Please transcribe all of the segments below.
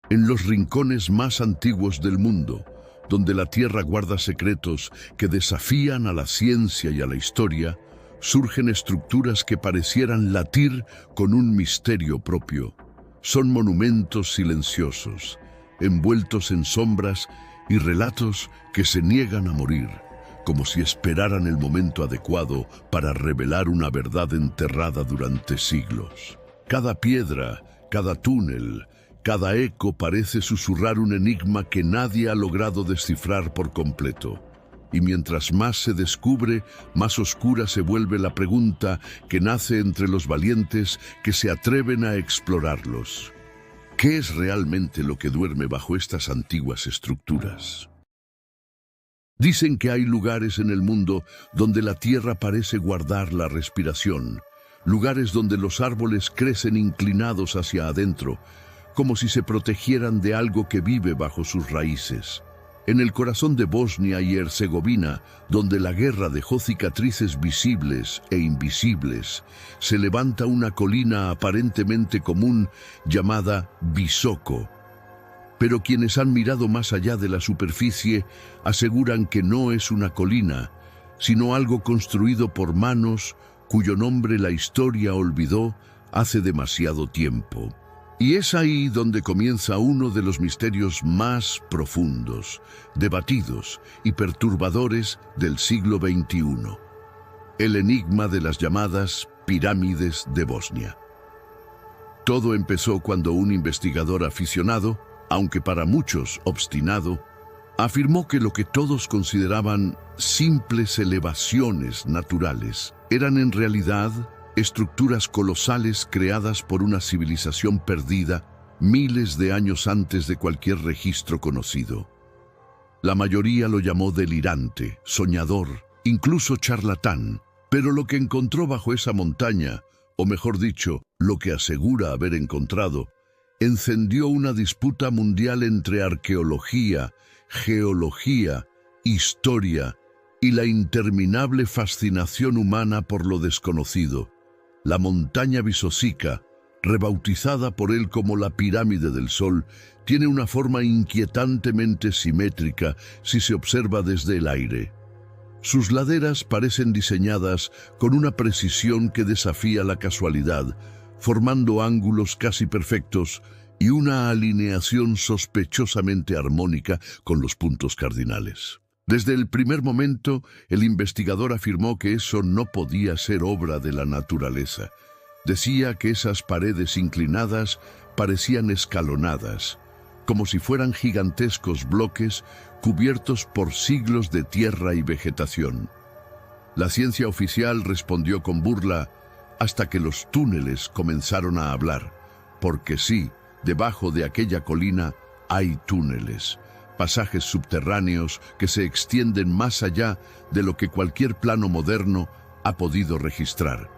En los rincones más antiguos del mundo, donde la Tierra guarda secretos que desafían a la ciencia y a la historia, surgen estructuras que parecieran latir con un misterio propio. Son monumentos silenciosos, envueltos en sombras y relatos que se niegan a morir, como si esperaran el momento adecuado para revelar una verdad enterrada durante siglos. Cada piedra, cada túnel, cada eco parece susurrar un enigma que nadie ha logrado descifrar por completo. Y mientras más se descubre, más oscura se vuelve la pregunta que nace entre los valientes que se atreven a explorarlos. ¿Qué es realmente lo que duerme bajo estas antiguas estructuras? Dicen que hay lugares en el mundo donde la tierra parece guardar la respiración, lugares donde los árboles crecen inclinados hacia adentro, como si se protegieran de algo que vive bajo sus raíces. En el corazón de Bosnia y Herzegovina, donde la guerra dejó cicatrices visibles e invisibles, se levanta una colina aparentemente común llamada Visoko. Pero quienes han mirado más allá de la superficie aseguran que no es una colina, sino algo construido por manos cuyo nombre la historia olvidó hace demasiado tiempo. Y es ahí donde comienza uno de los misterios más profundos, debatidos y perturbadores del siglo XXI. El enigma de las llamadas pirámides de Bosnia. Todo empezó cuando un investigador aficionado, aunque para muchos obstinado, afirmó que lo que todos consideraban simples elevaciones naturales eran en realidad estructuras colosales creadas por una civilización perdida miles de años antes de cualquier registro conocido. La mayoría lo llamó delirante, soñador, incluso charlatán, pero lo que encontró bajo esa montaña, o mejor dicho, lo que asegura haber encontrado, encendió una disputa mundial entre arqueología, geología, historia y la interminable fascinación humana por lo desconocido. La montaña Visosica, rebautizada por él como la Pirámide del Sol, tiene una forma inquietantemente simétrica si se observa desde el aire. Sus laderas parecen diseñadas con una precisión que desafía la casualidad, formando ángulos casi perfectos y una alineación sospechosamente armónica con los puntos cardinales. Desde el primer momento, el investigador afirmó que eso no podía ser obra de la naturaleza. Decía que esas paredes inclinadas parecían escalonadas, como si fueran gigantescos bloques cubiertos por siglos de tierra y vegetación. La ciencia oficial respondió con burla hasta que los túneles comenzaron a hablar, porque sí, debajo de aquella colina hay túneles, pasajes subterráneos que se extienden más allá de lo que cualquier plano moderno ha podido registrar.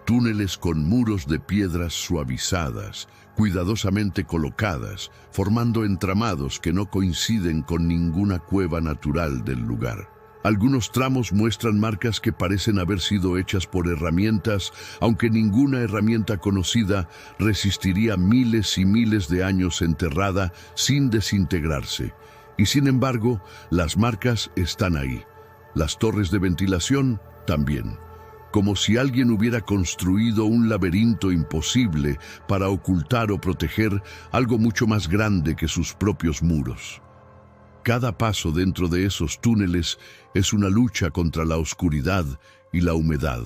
Túneles con muros de piedras suavizadas, cuidadosamente colocadas, formando entramados que no coinciden con ninguna cueva natural del lugar. Algunos tramos muestran marcas que parecen haber sido hechas por herramientas, aunque ninguna herramienta conocida resistiría miles y miles de años enterrada sin desintegrarse. Y sin embargo, las marcas están ahí. Las torres de ventilación también. Como si alguien hubiera construido un laberinto imposible para ocultar o proteger algo mucho más grande que sus propios muros. Cada paso dentro de esos túneles es una lucha contra la oscuridad y la humedad.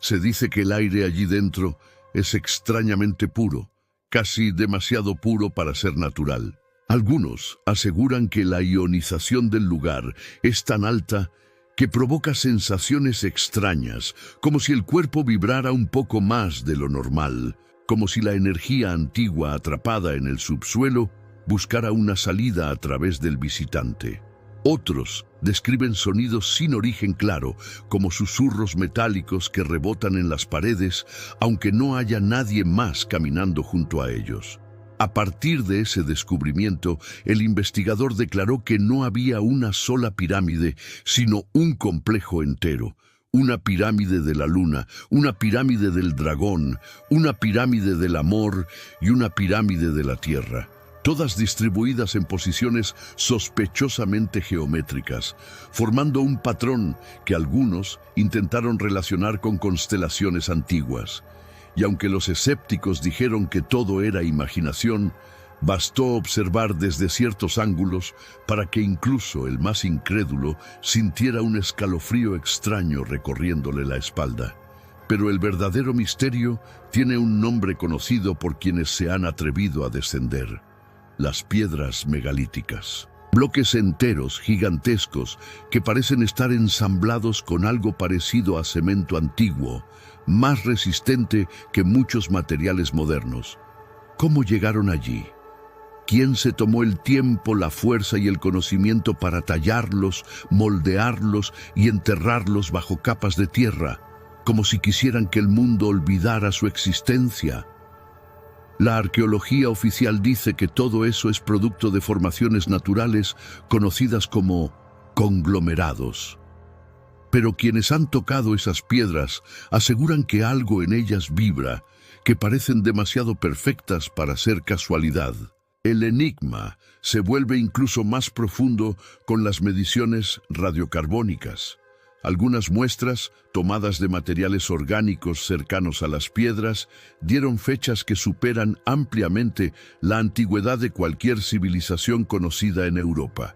Se dice que el aire allí dentro es extrañamente puro, casi demasiado puro para ser natural. Algunos aseguran que la ionización del lugar es tan alta que provoca sensaciones extrañas, como si el cuerpo vibrara un poco más de lo normal, como si la energía antigua atrapada en el subsuelo buscara una salida a través del visitante. Otros describen sonidos sin origen claro, como susurros metálicos que rebotan en las paredes, aunque no haya nadie más caminando junto a ellos. A partir de ese descubrimiento, el investigador declaró que no había una sola pirámide, sino un complejo entero. Una pirámide de la luna, una pirámide del dragón, una pirámide del amor y una pirámide de la tierra. todas distribuidas en posiciones sospechosamente geométricas, formando un patrón que algunos intentaron relacionar con constelaciones antiguas. Y aunque los escépticos dijeron que todo era imaginación, bastó observar desde ciertos ángulos para que incluso el más incrédulo sintiera un escalofrío extraño recorriéndole la espalda. Pero el verdadero misterio tiene un nombre conocido por quienes se han atrevido a descender: las piedras megalíticas. Bloques enteros, gigantescos, que parecen estar ensamblados con algo parecido a cemento antiguo, más resistente que muchos materiales modernos. ¿Cómo llegaron allí? ¿Quién se tomó el tiempo, la fuerza y el conocimiento para tallarlos, moldearlos y enterrarlos bajo capas de tierra, como si quisieran que el mundo olvidara su existencia? La arqueología oficial dice que todo eso es producto de formaciones naturales conocidas como conglomerados. Pero quienes han tocado esas piedras aseguran que algo en ellas vibra, que parecen demasiado perfectas para ser casualidad. El enigma se vuelve incluso más profundo con las mediciones radiocarbónicas. Algunas muestras, tomadas de materiales orgánicos cercanos a las piedras, dieron fechas que superan ampliamente la antigüedad de cualquier civilización conocida en Europa.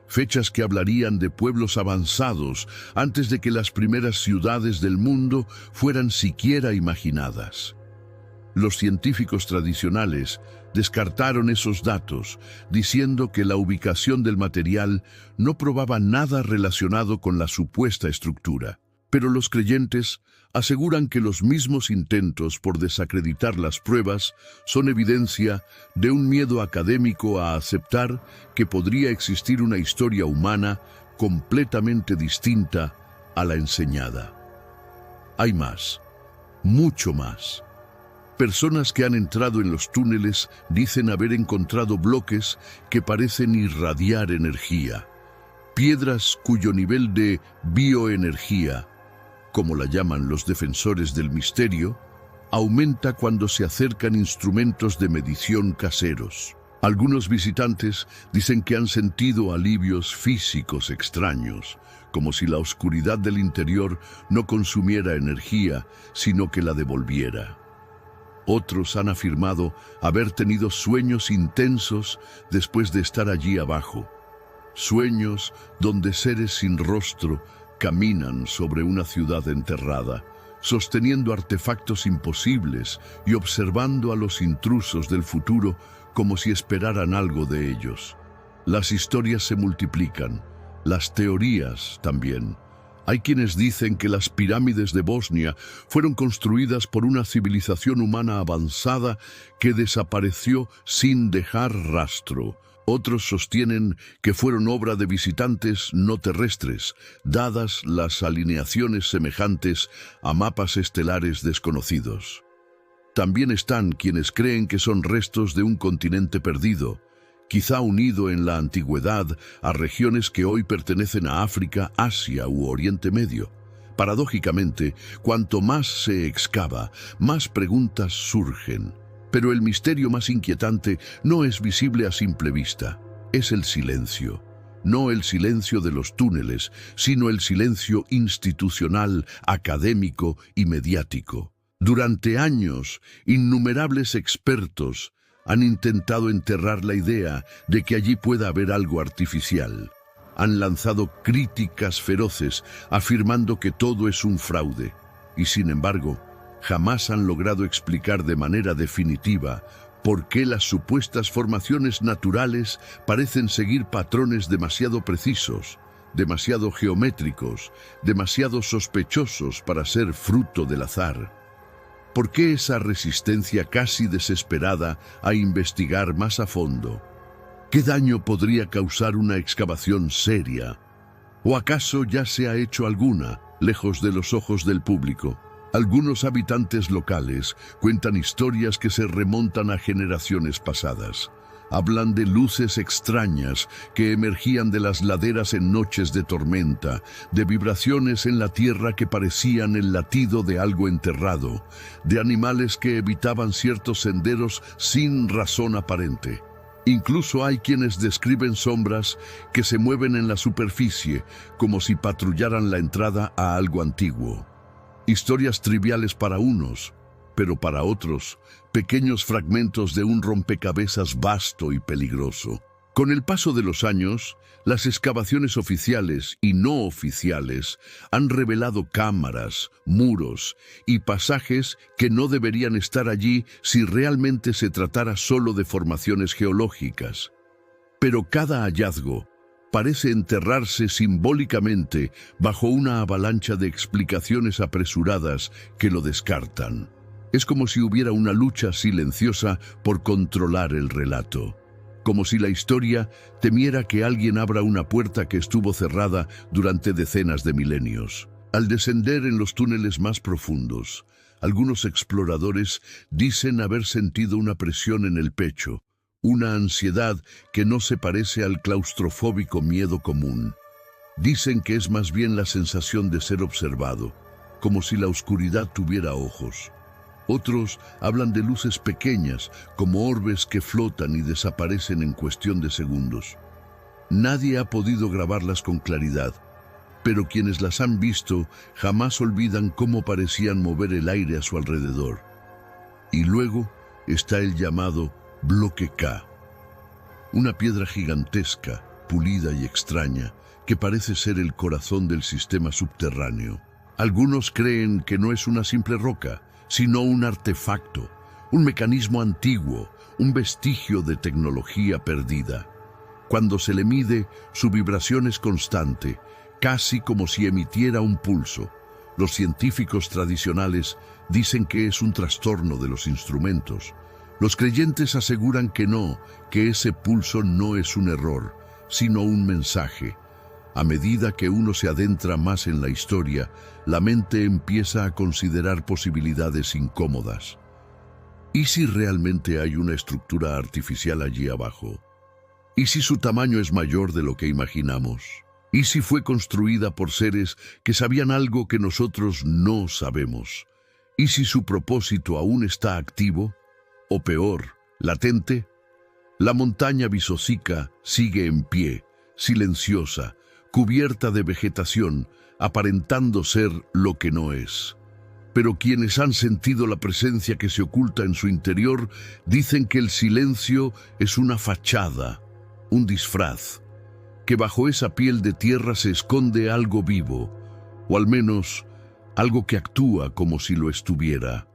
Fechas que hablarían de pueblos avanzados antes de que las primeras ciudades del mundo fueran siquiera imaginadas. Los científicos tradicionales descartaron esos datos, diciendo que la ubicación del material no probaba nada relacionado con la supuesta estructura. Pero los creyentes aseguran que los mismos intentos por desacreditar las pruebas son evidencia de un miedo académico a aceptar que podría existir una historia humana completamente distinta a la enseñada. Hay más, mucho más. Personas que han entrado en los túneles dicen haber encontrado bloques que parecen irradiar energía, piedras cuyo nivel de bioenergía, como la llaman los defensores del misterio, aumenta cuando se acercan instrumentos de medición caseros. Algunos visitantes dicen que han sentido alivios físicos extraños, como si la oscuridad del interior no consumiera energía, sino que la devolviera. Otros han afirmado haber tenido sueños intensos después de estar allí abajo. Sueños donde seres sin rostro caminan sobre una ciudad enterrada, sosteniendo artefactos imposibles y observando a los intrusos del futuro como si esperaran algo de ellos. Las historias se multiplican, las teorías también. Hay quienes dicen que las pirámides de Bosnia fueron construidas por una civilización humana avanzada que desapareció sin dejar rastro. Otros sostienen que fueron obra de visitantes no terrestres, dadas las alineaciones semejantes a mapas estelares desconocidos. También están quienes creen que son restos de un continente perdido, quizá unido en la antigüedad a regiones que hoy pertenecen a África, Asia u Oriente Medio. Paradójicamente, cuanto más se excava, más preguntas surgen. Pero el misterio más inquietante no es visible a simple vista, es el silencio. No el silencio de los túneles, sino el silencio institucional, académico y mediático. Durante años, innumerables expertos han intentado enterrar la idea de que allí pueda haber algo artificial. Han lanzado críticas feroces, afirmando que todo es un fraude. Y sin embargo, jamás han logrado explicar de manera definitiva por qué las supuestas formaciones naturales parecen seguir patrones demasiado precisos, demasiado geométricos, demasiado sospechosos para ser fruto del azar. ¿Por qué esa resistencia casi desesperada a investigar más a fondo? ¿Qué daño podría causar una excavación seria? ¿O acaso ya se ha hecho alguna, lejos de los ojos del público? Algunos habitantes locales cuentan historias que se remontan a generaciones pasadas. Hablan de luces extrañas que emergían de las laderas en noches de tormenta, de vibraciones en la tierra que parecían el latido de algo enterrado, de animales que evitaban ciertos senderos sin razón aparente. Incluso hay quienes describen sombras que se mueven en la superficie, como si patrullaran la entrada a algo antiguo. Historias triviales para unos, pero para otros, pequeños fragmentos de un rompecabezas vasto y peligroso. Con el paso de los años, las excavaciones oficiales y no oficiales han revelado cámaras, muros y pasajes que no deberían estar allí si realmente se tratara solo de formaciones geológicas. Pero cada hallazgo parece enterrarse simbólicamente bajo una avalancha de explicaciones apresuradas que lo descartan. Es como si hubiera una lucha silenciosa por controlar el relato. Como si la historia temiera que alguien abra una puerta que estuvo cerrada durante decenas de milenios. Al descender en los túneles más profundos, algunos exploradores dicen haber sentido una presión en el pecho, una ansiedad que no se parece al claustrofóbico miedo común. Dicen que es más bien la sensación de ser observado, como si la oscuridad tuviera ojos. Otros hablan de luces pequeñas, como orbes que flotan y desaparecen en cuestión de segundos. Nadie ha podido grabarlas con claridad, pero quienes las han visto jamás olvidan cómo parecían mover el aire a su alrededor. Y luego está el llamado Bloque K, una piedra gigantesca, pulida y extraña, que parece ser el corazón del sistema subterráneo. Algunos creen que no es una simple roca, sino un artefacto, un mecanismo antiguo, un vestigio de tecnología perdida. Cuando se le mide, su vibración es constante, casi como si emitiera un pulso. Los científicos tradicionales dicen que es un trastorno de los instrumentos. Los creyentes aseguran que no, que ese pulso no es un error, sino un mensaje. A medida que uno se adentra más en la historia, la mente empieza a considerar posibilidades incómodas. ¿Y si realmente hay una estructura artificial allí abajo? ¿Y si su tamaño es mayor de lo que imaginamos? ¿Y si fue construida por seres que sabían algo que nosotros no sabemos? ¿Y si su propósito aún está activo? O peor, latente. La montaña Visocica sigue en pie, silenciosa, cubierta de vegetación, aparentando ser lo que no es. Pero quienes han sentido la presencia que se oculta en su interior dicen que el silencio es una fachada, un disfraz, que bajo esa piel de tierra se esconde algo vivo, o al menos algo que actúa como si lo estuviera.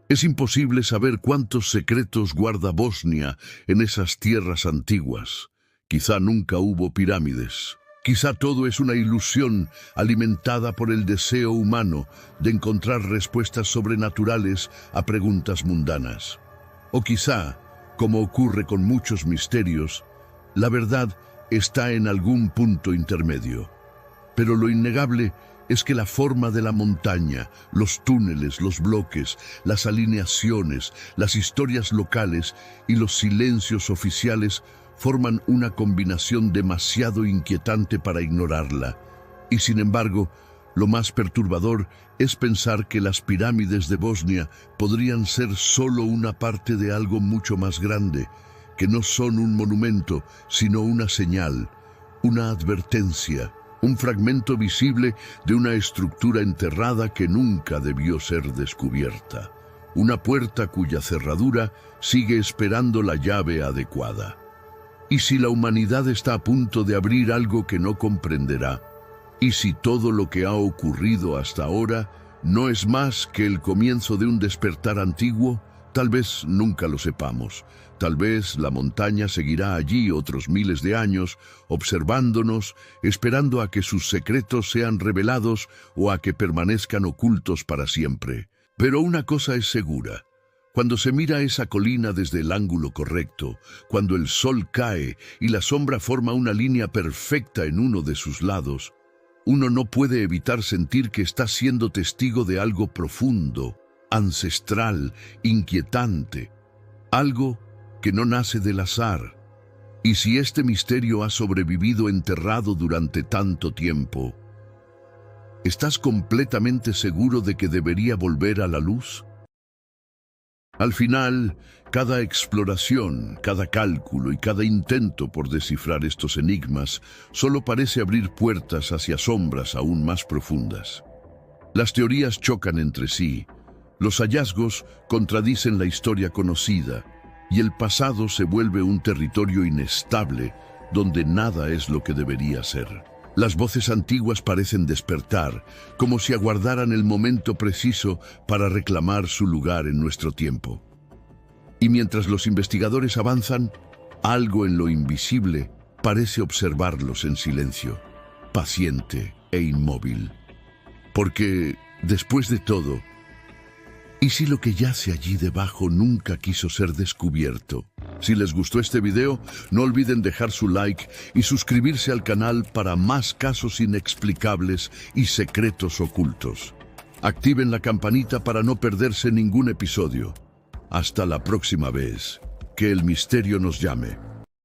Es imposible saber cuántos secretos guarda Bosnia en esas tierras antiguas. Quizá nunca hubo pirámides. Quizá todo es una ilusión alimentada por el deseo humano de encontrar respuestas sobrenaturales a preguntas mundanas. O quizá, como ocurre con muchos misterios, la verdad está en algún punto intermedio. Pero lo innegable es que la forma de la montaña, los túneles, los bloques, las alineaciones, las historias locales y los silencios oficiales forman una combinación demasiado inquietante para ignorarla. Y sin embargo, lo más perturbador es pensar que las pirámides de Bosnia podrían ser solo una parte de algo mucho más grande, que no son un monumento, sino una señal, una advertencia, un fragmento visible de una estructura enterrada que nunca debió ser descubierta, una puerta cuya cerradura sigue esperando la llave adecuada. ¿Y si la humanidad está a punto de abrir algo que no comprenderá? ¿Y si todo lo que ha ocurrido hasta ahora no es más que el comienzo de un despertar antiguo? Tal vez nunca lo sepamos. Tal vez la montaña seguirá allí otros miles de años, observándonos, esperando a que sus secretos sean revelados o a que permanezcan ocultos para siempre. Pero una cosa es segura. Cuando se mira esa colina desde el ángulo correcto, cuando el sol cae y la sombra forma una línea perfecta en uno de sus lados, uno no puede evitar sentir que está siendo testigo de algo profundo, ancestral, inquietante, algo que no nace del azar. Y si este misterio ha sobrevivido enterrado durante tanto tiempo, ¿estás completamente seguro de que debería volver a la luz? Al final, cada exploración, cada cálculo y cada intento por descifrar estos enigmas solo parece abrir puertas hacia sombras aún más profundas. Las teorías chocan entre sí, los hallazgos contradicen la historia conocida y el pasado se vuelve un territorio inestable donde nada es lo que debería ser. Las voces antiguas parecen despertar, como si aguardaran el momento preciso para reclamar su lugar en nuestro tiempo. Y mientras los investigadores avanzan, algo en lo invisible parece observarlos en silencio, paciente e inmóvil. Porque, después de todo, ¿y si lo que yace allí debajo nunca quiso ser descubierto? Si les gustó este video, no olviden dejar su like y suscribirse al canal para más casos inexplicables y secretos ocultos. Activen la campanita para no perderse ningún episodio. Hasta la próxima vez. Que el misterio nos llame.